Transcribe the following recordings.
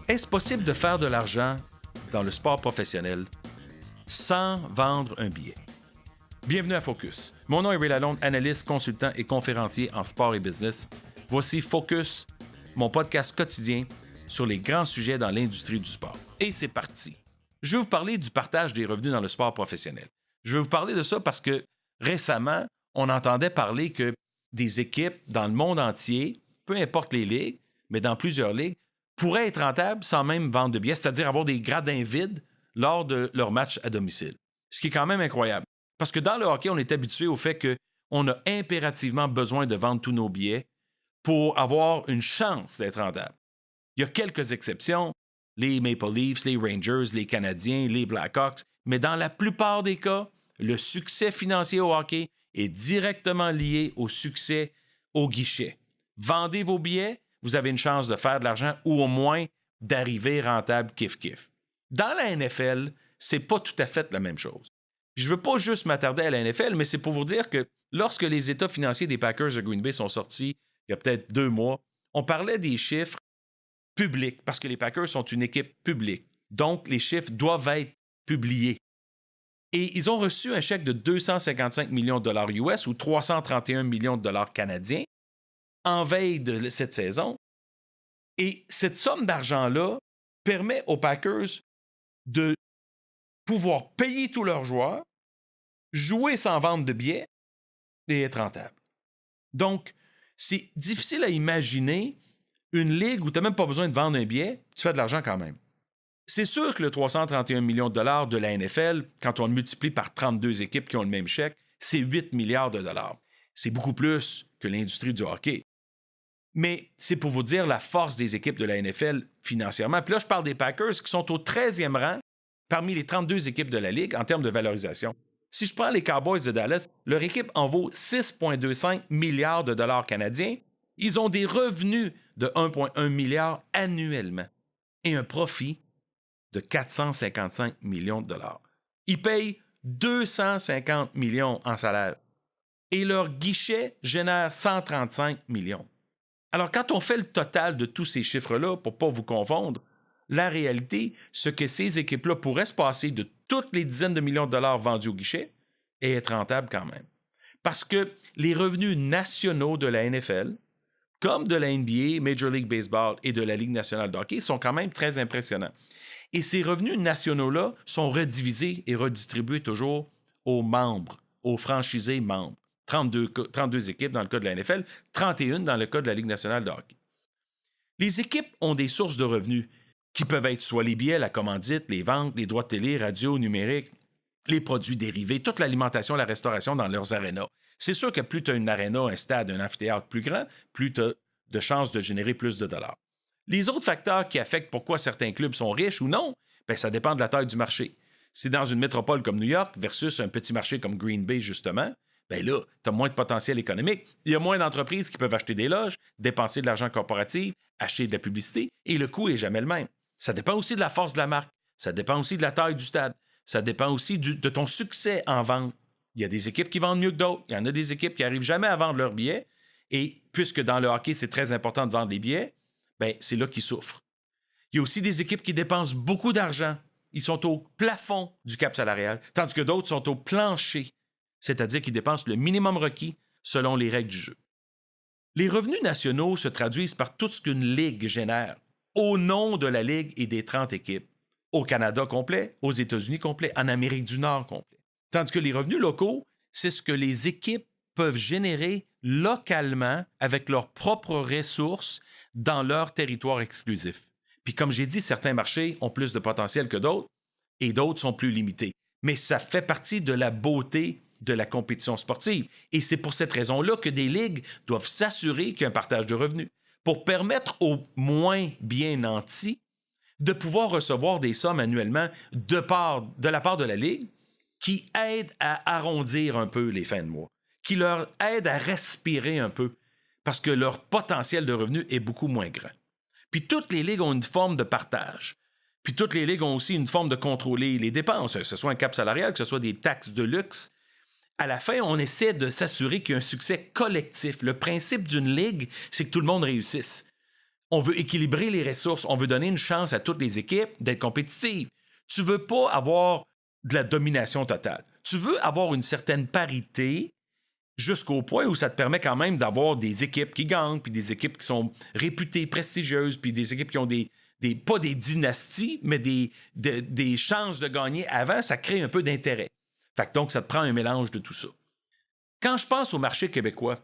Est-ce possible de faire de l'argent dans le sport professionnel sans vendre un billet? Bienvenue à Focus. Mon nom est Ray Lalonde, analyste, consultant et conférencier en sport et business. Voici Focus, mon podcast quotidien sur les grands sujets dans l'industrie du sport. Et c'est parti. Je vais vous parler du partage des revenus dans le sport professionnel. Je vais vous parler de ça parce que récemment, on entendait parler que des équipes dans le monde entier, peu importe les ligues, mais dans plusieurs ligues, pourraient être rentables sans même vendre de billets, c'est-à-dire avoir des gradins vides lors de leur match à domicile. Ce qui est quand même incroyable. Parce que dans le hockey, on est habitué au fait qu'on a impérativement besoin de vendre tous nos billets pour avoir une chance d'être rentable. Il y a quelques exceptions, les Maple Leafs, les Rangers, les Canadiens, les Blackhawks, mais dans la plupart des cas, le succès financier au hockey est directement lié au succès au guichet. Vendez vos billets, vous avez une chance de faire de l'argent ou au moins d'arriver rentable kiff-kiff. Dans la NFL, c'est pas tout à fait la même chose. Je veux pas juste m'attarder à la NFL, mais c'est pour vous dire que lorsque les états financiers des Packers de Green Bay sont sortis il y a peut-être 2 mois, on parlait des chiffres publics parce que les Packers sont une équipe publique. Donc, les chiffres doivent être publiés. Et ils ont reçu un chèque de 255 millions de dollars US ou 331 millions de dollars canadiens en veille de cette saison. Et cette somme d'argent-là permet aux Packers de pouvoir payer tous leurs joueurs, jouer sans vendre de billets et être rentable. Donc, c'est difficile à imaginer une ligue où tu n'as même pas besoin de vendre un billet, tu fais de l'argent quand même. C'est sûr que le 331 millions de dollars de la NFL, quand on le multiplie par 32 équipes qui ont le même chèque, c'est 8 milliards de dollars. C'est beaucoup plus que l'industrie du hockey. Mais c'est pour vous dire la force des équipes de la NFL financièrement. Puis là, je parle des Packers qui sont au 13e rang parmi les 32 équipes de la Ligue en termes de valorisation. Si je prends les Cowboys de Dallas, leur équipe en vaut 6,25 milliards de dollars canadiens. Ils ont des revenus de 1,1 milliard annuellement et un profit de 455 millions de dollars. Ils payent 250 millions en salaire et leur guichet génère 135 millions. Alors, quand on fait le total de tous ces chiffres-là, pour ne pas vous confondre, la réalité, c'est que ces équipes-là pourraient se passer de toutes les dizaines de millions de dollars vendus au guichet et être rentables quand même. Parce que les revenus nationaux de la NFL, comme de la NBA, Major League Baseball et de la Ligue nationale de hockey, sont quand même très impressionnants. Et ces revenus nationaux-là sont redivisés et redistribués toujours aux membres, aux franchisés membres. 32 équipes dans le cas de la NFL, 31 dans le cas de la Ligue nationale de hockey. Les équipes ont des sources de revenus qui peuvent être soit les billets, la commandite, les ventes, les droits de télé, radio, numérique, les produits dérivés, toute l'alimentation, la restauration dans leurs arénas. C'est sûr que plus tu as une aréna, un stade, un amphithéâtre plus grand, plus tu as de chances de générer plus de dollars. Les autres facteurs qui affectent pourquoi certains clubs sont riches ou non, bien, ça dépend de la taille du marché. Si dans une métropole comme New York versus un petit marché comme Green Bay, justement, bien là, tu as moins de potentiel économique. Il y a moins d'entreprises qui peuvent acheter des loges, dépenser de l'argent corporatif, acheter de la publicité, et le coût n'est jamais le même. Ça dépend aussi de la force de la marque. Ça dépend aussi de la taille du stade. Ça dépend aussi de ton succès en vente. Il y a des équipes qui vendent mieux que d'autres. Il y en a des équipes qui n'arrivent jamais à vendre leurs billets. Et puisque dans le hockey, c'est très important de vendre les billets, bien, c'est là qu'ils souffrent. Il y a aussi des équipes qui dépensent beaucoup d'argent. Ils sont au plafond du cap salarial, tandis que d'autres sont au plancher, c'est-à-dire qu'ils dépensent le minimum requis selon les règles du jeu. Les revenus nationaux se traduisent par tout ce qu'une ligue génère, au nom de la ligue et des 30 équipes, au Canada complet, aux États-Unis complet, en Amérique du Nord complet. Tandis que les revenus locaux, c'est ce que les équipes peuvent générer localement avec leurs propres ressources dans leur territoire exclusif. Puis comme j'ai dit, certains marchés ont plus de potentiel que d'autres et d'autres sont plus limités. Mais ça fait partie de la beauté de la compétition sportive. Et c'est pour cette raison-là que des ligues doivent s'assurer qu'il y a un partage de revenus pour permettre aux moins bien nantis de pouvoir recevoir des sommes annuellement de la part de la Ligue qui aident à arrondir un peu les fins de mois, qui leur aident à respirer un peu parce que leur potentiel de revenus est beaucoup moins grand. Puis toutes les ligues ont une forme de partage. Puis toutes les ligues ont aussi une forme de contrôler les dépenses, que ce soit un cap salarial, que ce soit des taxes de luxe. À la fin, on essaie de s'assurer qu'il y a un succès collectif. Le principe d'une ligue, c'est que tout le monde réussisse. On veut équilibrer les ressources. On veut donner une chance à toutes les équipes d'être compétitives. Tu ne veux pas avoir de la domination totale. Tu veux avoir une certaine parité jusqu'au point où ça te permet quand même d'avoir des équipes qui gagnent, puis des équipes qui sont réputées, prestigieuses, puis des équipes qui ont pas des dynasties, mais des chances de gagner avant. Ça crée un peu d'intérêt. Fait que donc, ça te prend un mélange de tout ça. Quand je pense au marché québécois,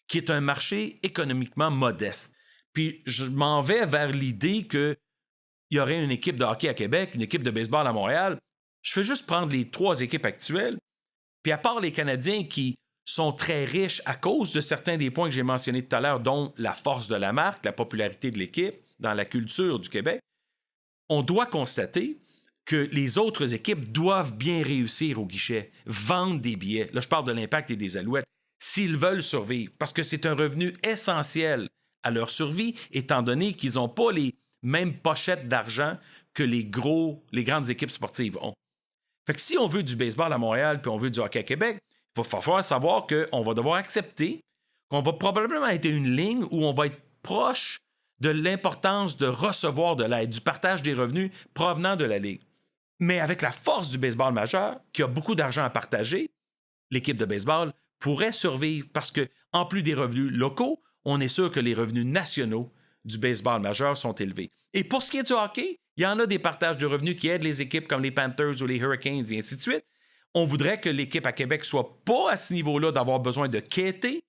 qui est un marché économiquement modeste, puis je m'en vais vers l'idée qu'il y aurait une équipe de hockey à Québec, une équipe de baseball à Montréal, je fais juste prendre les 3 équipes actuelles, puis à part les Canadiens qui sont très riches à cause de certains des points que j'ai mentionnés tout à l'heure, dont la force de la marque, la popularité de l'équipe dans la culture du Québec, on doit constater que les autres équipes doivent bien réussir au guichet, vendre des billets. Là, je parle de l'Impact et des Alouettes, s'ils veulent survivre, parce que c'est un revenu essentiel à leur survie, étant donné qu'ils n'ont pas les mêmes pochettes d'argent que les grandes équipes sportives ont. Fait que si on veut du baseball à Montréal puis on veut du hockey à Québec, il va falloir savoir qu'on va devoir accepter qu'on va probablement être une ligne où on va être proche de l'importance de recevoir de l'aide, du partage des revenus provenant de la Ligue. Mais avec la force du baseball majeur, qui a beaucoup d'argent à partager, l'équipe de baseball pourrait survivre parce que, en plus des revenus locaux, on est sûr que les revenus nationaux du baseball majeur sont élevés. Et pour ce qui est du hockey, il y en a des partages de revenus qui aident les équipes comme les Panthers ou les Hurricanes et ainsi de suite. On voudrait que l'équipe à Québec soit pas à ce niveau-là d'avoir besoin de quêter,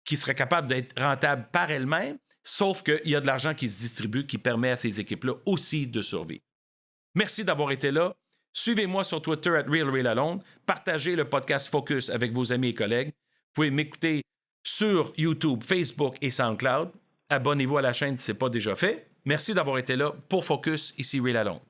qui serait capable d'être rentable par elle-même, sauf qu'il y a de l'argent qui se distribue qui permet à ces équipes-là aussi de survivre. Merci d'avoir été là. Suivez-moi sur Twitter @RealRealAlone. Partagez le podcast Focus avec vos amis et collègues. Vous pouvez m'écouter sur YouTube, Facebook et SoundCloud. Abonnez-vous à la chaîne si ce n'est pas déjà fait. Merci d'avoir été là pour Focus, ici Real Alone.